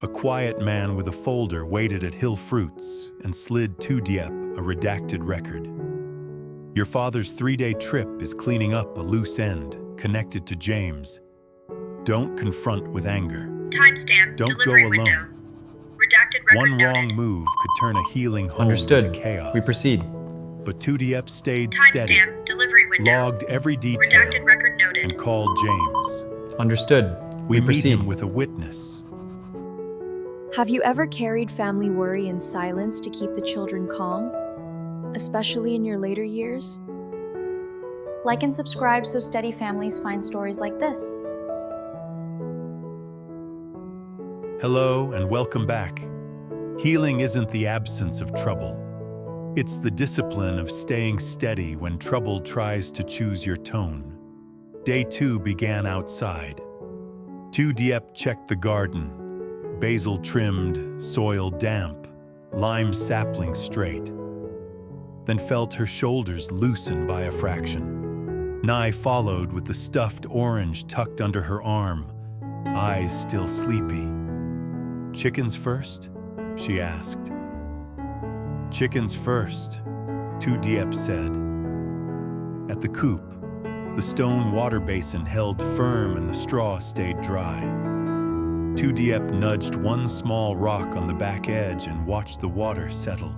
A quiet man with a folder waited at Hill Fruits and slid to Diep a redacted record. Your father's 3-day trip is cleaning up a loose end connected to James. Don't confront with anger. Timestamp. Don't go Delivery window. alone. Redacted record One wrong noted. move could turn a healing home Understood. into chaos. We proceed. But Diep stayed steady, Timestamp. Delivery window. logged every detail, Redacted record noted. and called James. Understood. We meet proceed. him with a witness. Have you ever carried family worry in silence to keep the children calm, especially in your later years? Like and subscribe so steady families find stories like this. Hello and welcome back. Healing isn't the absence of trouble. It's the discipline of staying steady when trouble tries to choose your tone. Day 2 began outside. Diep checked the garden. Basil trimmed, soil damp, lime sapling straight. Then felt her shoulders loosen by a fraction. Nye followed with the stuffed orange tucked under her arm, eyes still sleepy. Chickens first? She asked. Chickens first, Diep said. At the coop, the stone water basin held firm and the straw stayed dry. Diep nudged one small rock on the back edge and watched the water settle.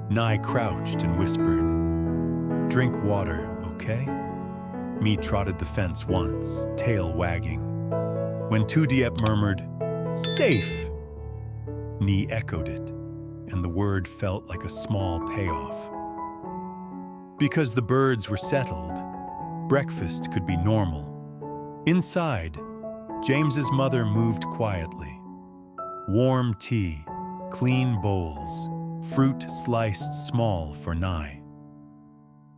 Nye crouched and whispered, "Drink water, okay?" Me trotted the fence once, tail wagging. When Diep murmured, "Safe!" Nee echoed it, and the word felt like a small payoff. Because the birds were settled, breakfast could be normal. Inside, James's mother moved quietly. Warm tea, clean bowls, fruit sliced small for Nye.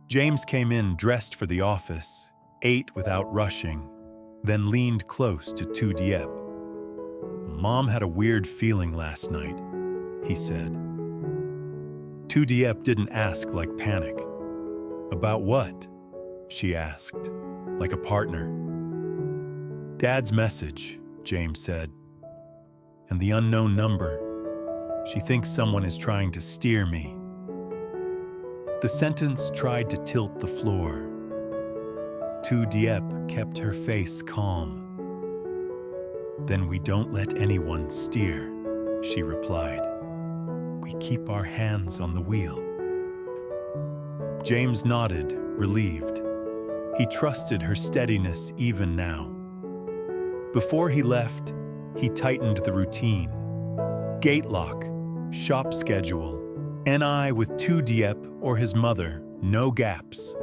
James came in dressed for the office, ate without rushing, then leaned close to Diep. "Mom had a weird feeling last night," he said. Diep didn't ask like panic. "About what?" she asked, like a partner. "Dad's message," James said. "And the unknown number. She thinks someone is trying to steer me." The sentence tried to tilt the floor. Diep kept her face calm. "Then we don't let anyone steer," she replied. "We keep our hands on the wheel." James nodded, relieved. He trusted her steadiness even now. Before he left, he tightened the routine. Gate lock, shop schedule, NI with Diep or his mother, no gaps.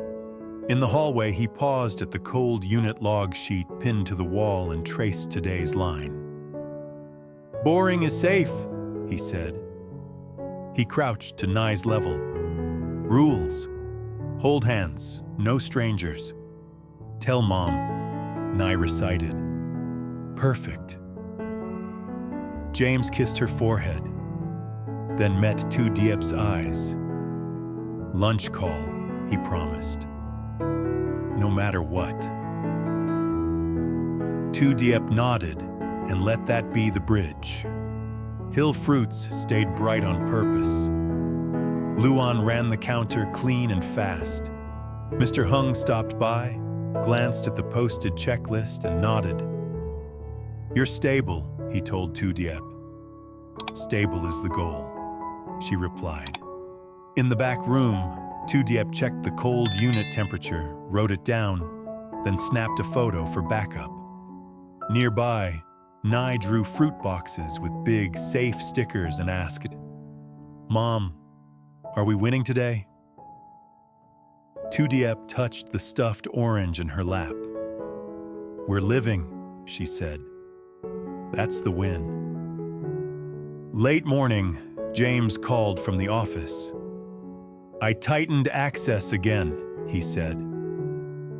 In the hallway, he paused at the cold unit log sheet pinned to the wall and traced today's line. "Boring is safe," he said. He crouched to Nye's level. "Rules. Hold hands, no strangers. Tell Mom," Nye recited. "Perfect." James kissed her forehead, then met Diep's eyes. "Lunch call," he promised. "No matter what." Diep nodded and let that be the bridge. Hill Fruits stayed bright on purpose. Luan ran the counter clean and fast. Mr. Hung stopped by, glanced at the posted checklist and nodded. "You're stable," he told Diep. "Stable is the goal," she replied. In the back room, Diep checked the cold unit temperature, wrote it down, then snapped a photo for backup. Nearby, Nye drew fruit boxes with big, safe stickers and asked, "Mom, are we winning today?" Diep touched the stuffed orange in her lap. "We're living," she said. "That's the win." Late morning, James called from the office. "I tightened access again," he said.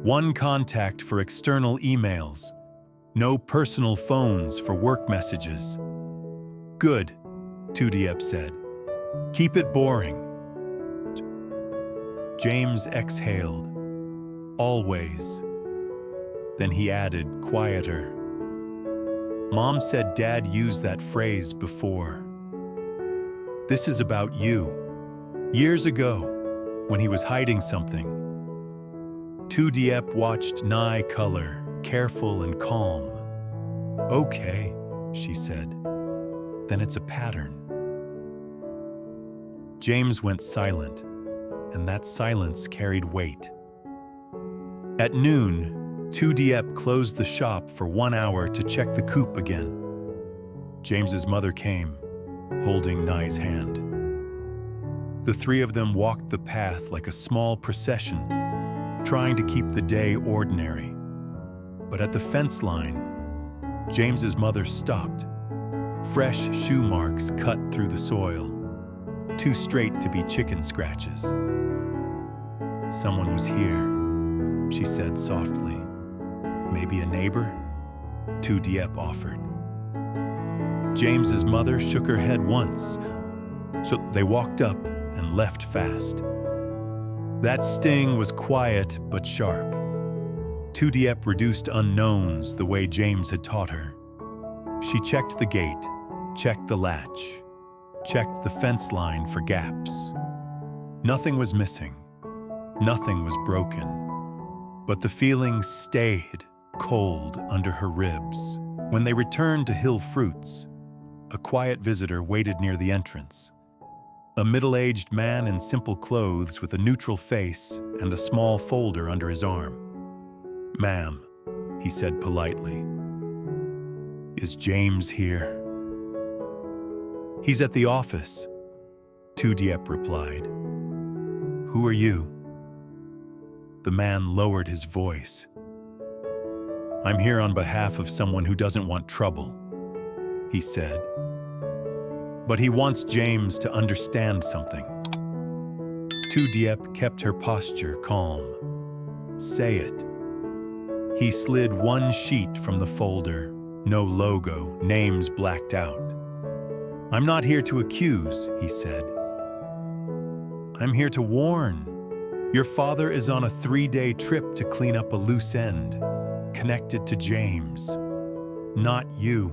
"One contact for external emails. No personal phones for work messages." "Good," Diep said. "Keep it boring." James exhaled. "Always." Then he added, quieter, Mom said Dad used that phrase before. This is about you. Years ago, when he was hiding something. Diep watched Nye color, careful and calm. Okay, she said. Then it's a pattern. James went silent, and that silence carried weight. At noon, Diep closed the shop for 1 hour to check the coop again. James's mother came, holding Nye's hand. The three of them walked the path like a small procession, trying to keep the day ordinary. But at the fence line, James's mother stopped. Fresh shoe marks cut through the soil, too straight to be chicken scratches. Someone was here, she said softly. Maybe a neighbor? Diep offered. James's mother shook her head once, so they walked up and left fast. That sting was quiet but sharp. Diep reduced unknowns the way James had taught her. She checked the gate, checked the latch, checked the fence line for gaps. Nothing was missing. Nothing was broken. But the feeling stayed cold under her ribs. When they returned to Hill Fruits, a quiet visitor waited near the entrance. A middle-aged man in simple clothes with a neutral face and a small folder under his arm. "Ma'am," he said politely. "Is James here?" "He's at the office," Diep replied. "Who are you?" The man lowered his voice. "I'm here on behalf of someone who doesn't want trouble," he said. "But he wants James to understand something." Diep kept her posture calm. "Say it." He slid one sheet from the folder, no logo, names blacked out. "I'm not here to accuse," he said. "I'm here to warn. Your father is on a 3-day trip to clean up a loose end, connected to James. Not you."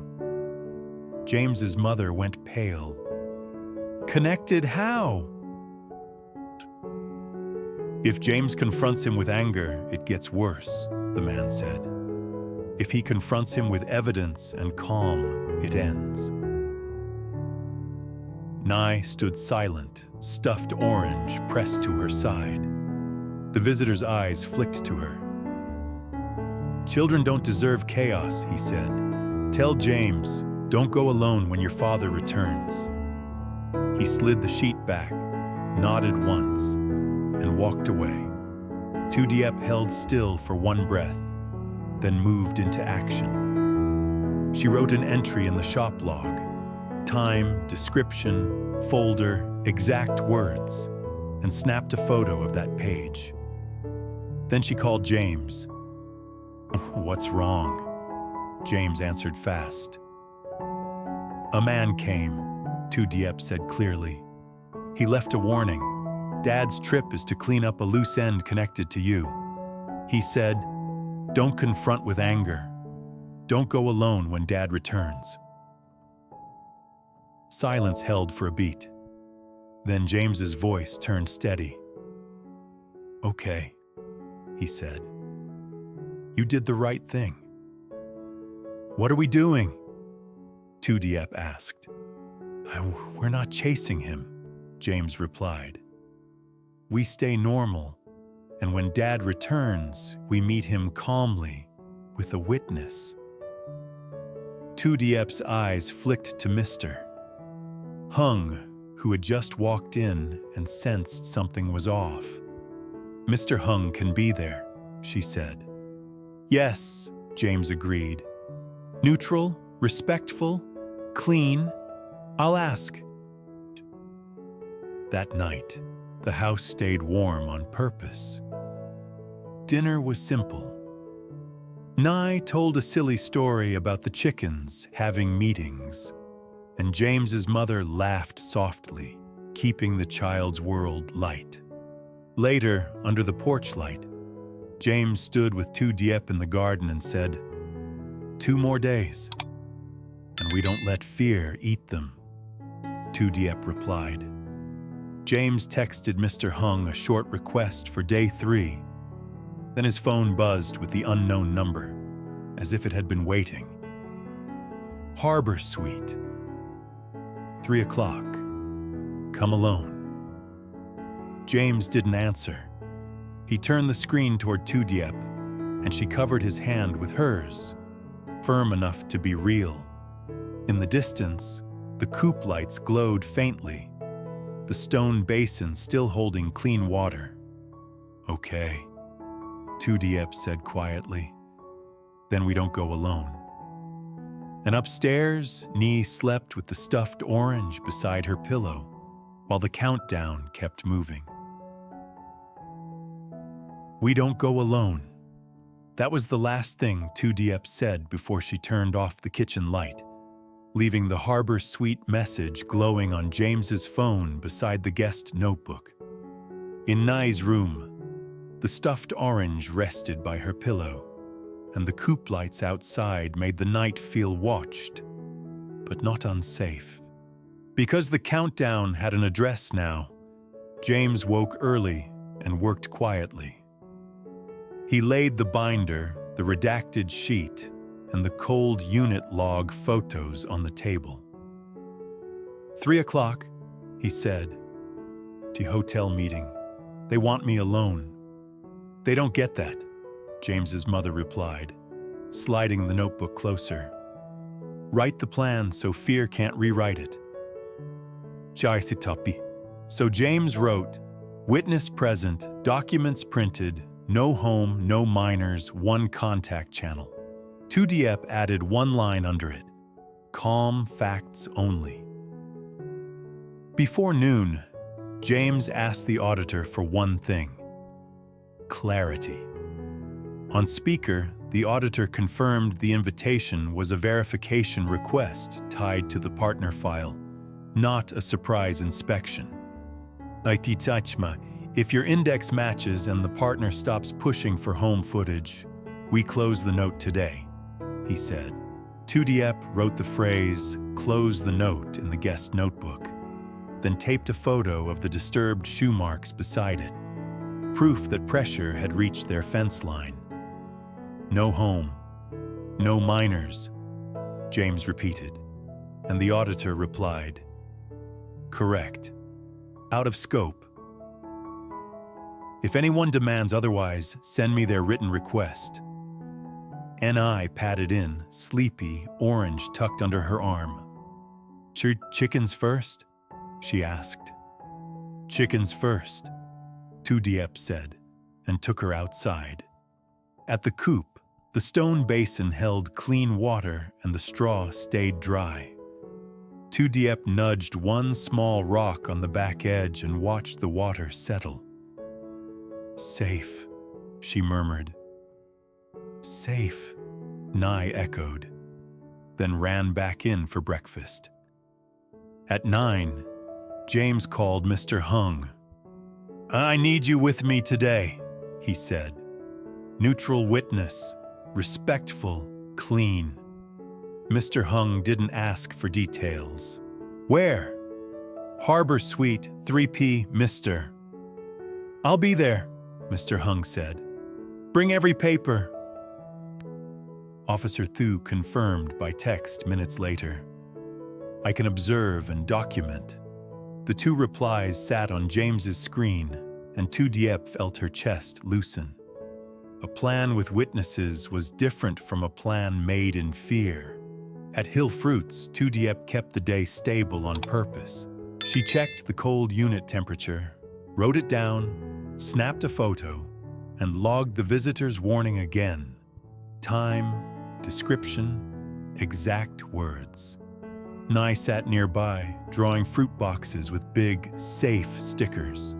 James's mother went pale. "Connected how?" "If James confronts him with anger, it gets worse," the man said. "If he confronts him with evidence and calm, it ends." Nye stood silent, stuffed orange pressed to her side. The visitor's eyes flicked to her. "Children don't deserve chaos," he said. "Tell James, don't go alone when your father returns." He slid the sheet back, nodded once, and walked away. Diep held still for one breath, then moved into action. She wrote an entry in the shop log. Time, description, folder, exact words, and snapped a photo of that page. Then she called James. "What's wrong?" James answered fast. "A man came," Diep said clearly. "He left a warning. Dad's trip is to clean up a loose end connected to you. He said, don't confront with anger. Don't go alone when Dad returns." Silence held for a beat. Then James's voice turned steady. "Okay," he said. "You did the right thing." "What are we doing?" Diep asked. "We're not chasing him," James replied. "We stay normal, and when Dad returns, we meet him calmly, with a witness." Diep's eyes flicked to Mr. Hung, who had just walked in and sensed something was off. "Mr. Hung can be there," she said. "Yes," James agreed. "Neutral, respectful, clean. I'll ask." That night, the house stayed warm on purpose. Dinner was simple. Nye told a silly story about the chickens having meetings, and James's mother laughed softly, keeping the child's world light. Later, under the porch light, James stood with Diep in the garden and said, 2 more days. and we don't let fear eat them, 2 Diep replied. James texted Mr. Hung a short request for day 3. Then his phone buzzed with the unknown number, as if it had been waiting. Harbor Suite. 3 o'clock. Come alone. James didn't answer. He turned the screen toward 2 Diep, and she covered his hand with hers, firm enough to be real. In the distance, the coupe lights glowed faintly, the stone basin still holding clean water. Okay, 2 Diep said quietly. Then we don't go alone. And upstairs, Nee slept with the stuffed orange beside her pillow, while the countdown kept moving. We don't go alone. That was the last thing 2 Diep said before she turned off the kitchen light, leaving the Harbor Suite message glowing on James's phone beside the guest notebook. In Nai's room, the stuffed orange rested by her pillow, and the coupe lights outside made the night feel watched, but not unsafe. Because the countdown had an address now, James woke early and worked quietly. He laid the binder, the redacted sheet, and the cold unit log photos on the table. 3 o'clock, he said. To hotel meeting. They want me alone. They don't get that, James's mother replied, sliding the notebook closer. Write the plan so fear can't rewrite it. So James wrote, witness present, documents printed, no home, no minors, 1 contact channel. 2 Diep added 1 line under it, calm facts only. Before noon, James asked the auditor for one thing: clarity. On speaker, the auditor confirmed the invitation was a verification request tied to the partner file, not a surprise inspection. If your index matches and the partner stops pushing for home footage, we close the note today, he said. 2 Diep wrote the phrase, close the note, in the guest notebook, then taped a photo of the disturbed shoe marks beside it, proof that pressure had reached their fence line. No home, no minors, James repeated, and the auditor replied, correct, out of scope. If anyone demands otherwise, send me their written request. N.I. patted in, sleepy, orange tucked under her arm. Chickens first? She asked. Chickens first, 2 Diep said, and took her outside. At the coupe, the stone basin held clean water and the straw stayed dry. 2 Diep nudged 1 small rock on the back edge and watched the water settle. Safe, she murmured. Safe, Nai echoed, then ran back in for breakfast. At 9, James called Mr. Hung. I need you with me today, he said. Neutral witness, respectful, clean. Mr. Hung didn't ask for details. Where? Harbor Suite, 3P, Mr. I'll be there, Mr. Hung said. Bring every paper. Officer Thu confirmed by text minutes later. I can observe and document. The 2 replies sat on James's screen, and 2 Diep felt her chest loosen. A plan with witnesses was different from a plan made in fear. At Hill Fruits, 2 Diep kept the day stable on purpose. She checked the cold unit temperature, wrote it down, snapped a photo, and logged the visitor's warning again. Time, description, exact words. Nai sat nearby, drawing fruit boxes with big, safe stickers,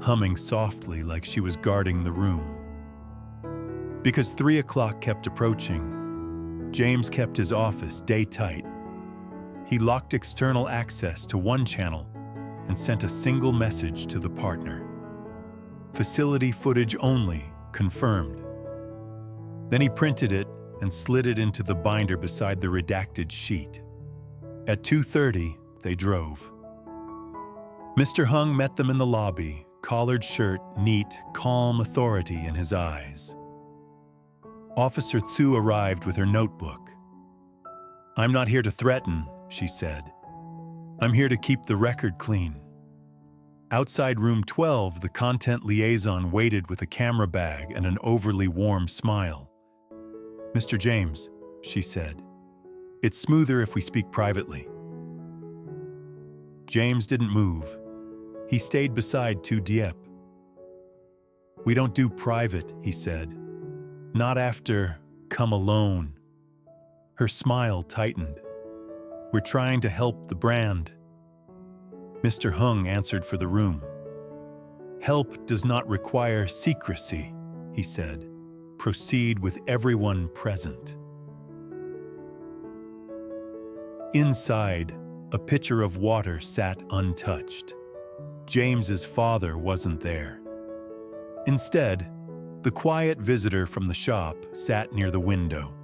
humming softly like she was guarding the room. Because 3 o'clock kept approaching, James kept his office day tight. He locked external access to one channel and sent a single message to the partner. Facility footage only, confirmed. Then he printed it and slid it into the binder beside the redacted sheet. At 2:30, they drove. Mr. Hung met them in the lobby, collared shirt, neat, calm authority in his eyes. Officer Thu arrived with her notebook. "I'm not here to threaten," she said. "I'm here to keep the record clean." Outside room 12, the content liaison waited with a camera bag and an overly warm smile. "Mr. James," she said, "it's smoother if we speak privately." James didn't move. He stayed beside Diep. "We don't do private," he said. "Not after come alone." Her smile tightened. "We're trying to help the brand." Mr. Hung answered for the room. "Help does not require secrecy," he said. "Proceed with everyone present." Inside, a pitcher of water sat untouched. James's father wasn't there. Instead, the quiet visitor from the shop sat near the window,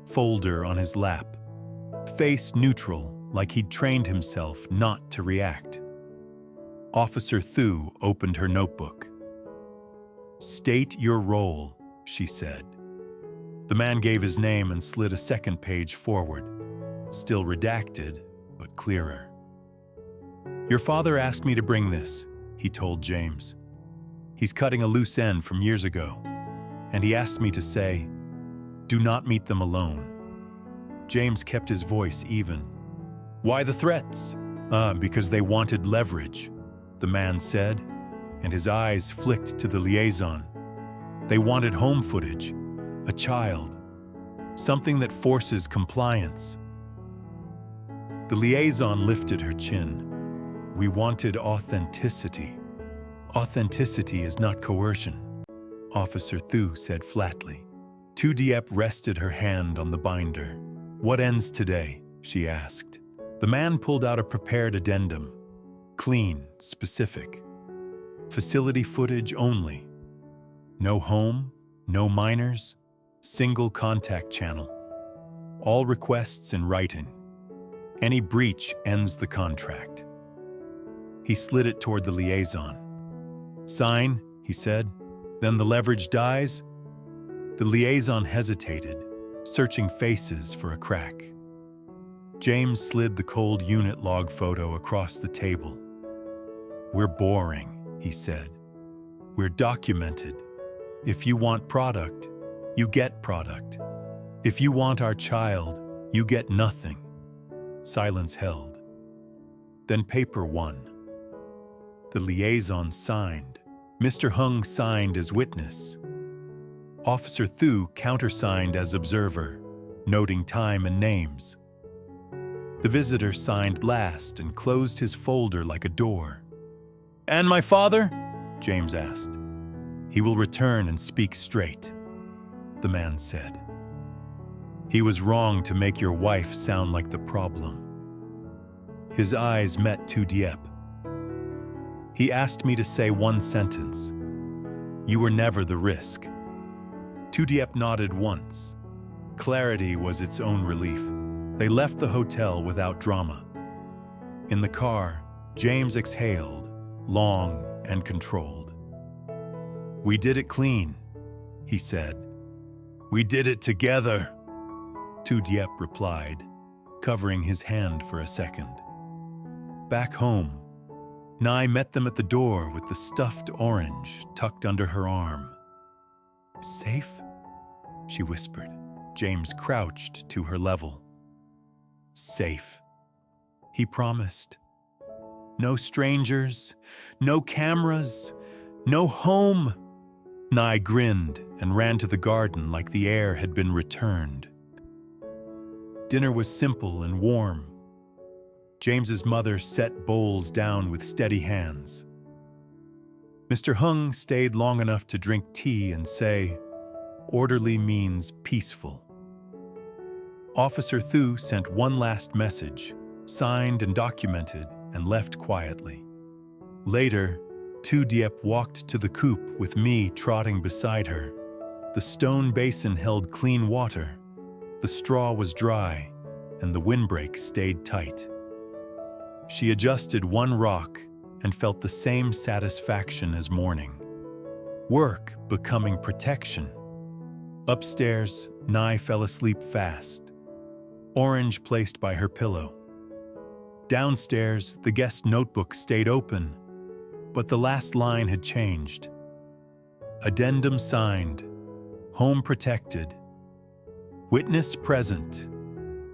folder on his lap, face neutral like he'd trained himself not to react. Officer Thu opened her notebook. "State your role," she said. The man gave his name and slid a second page forward, still redacted, but clearer. "Your father asked me to bring this," he told James. "He's cutting a loose end from years ago, and he asked me to say, 'Do not meet them alone.'" James kept his voice even. "Why the threats?" Because they wanted leverage," the man said, and his eyes flicked to the liaison. "They wanted home footage, a child, something that forces compliance." The liaison lifted her chin. "We wanted authenticity." "Authenticity is not coercion," Officer Thu said flatly. Diep rested her hand on the binder. "What ends today?" she asked. The man pulled out a prepared addendum. Clean, specific. Facility footage only. No home, no minors, single contact channel. All requests in writing. Any breach ends the contract. He slid it toward the liaison. "Sign," he said. "Then the leverage dies." The liaison hesitated, searching faces for a crack. James slid the cold unit log photo across the table. "We're boring," he said. "We're documented. If you want product, you get product. If you want our child, you get nothing." Silence held. Then paper won. The liaison signed. Mr. Hung signed as witness. Officer Thu countersigned as observer, noting time and names. The visitor signed last and closed his folder like a door. "And my father?" James asked. "He will return and speak straight," the man said. "He was wrong to make your wife sound like the problem." His eyes met Diep. "He asked me to say one sentence. You were never the risk." Diep nodded once. Clarity was its own relief. They left the hotel without drama. In the car, James exhaled, long and controlled. "We did it clean," he said. "We did it together," Diep replied, covering his hand for a second. Back home, Nai met them at the door with the stuffed orange tucked under her arm. "Safe?" she whispered. James crouched to her level. "Safe," he promised. "No strangers, no cameras, no home." Nai grinned and ran to the garden like the air had been returned. Dinner was simple and warm. James's mother set bowls down with steady hands. Mr. Hung stayed long enough to drink tea and say, "Orderly means peaceful." Officer Thu sent one last message, signed and documented, and left quietly. Later, Diep walked to the coupe with me trotting beside her. The stone basin held clean water, The straw was dry, and the windbreak stayed tight. She adjusted one rock and felt the same satisfaction as morning. Work becoming protection. Upstairs, Nye fell asleep fast. Orange placed by her pillow. Downstairs, the guest notebook stayed open, but the last line had changed. Addendum signed. Home protected. Witness present.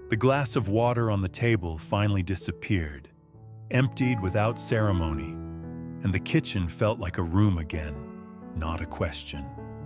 The glass of water on the table finally disappeared, emptied without ceremony, and the kitchen felt like a room again, not a question.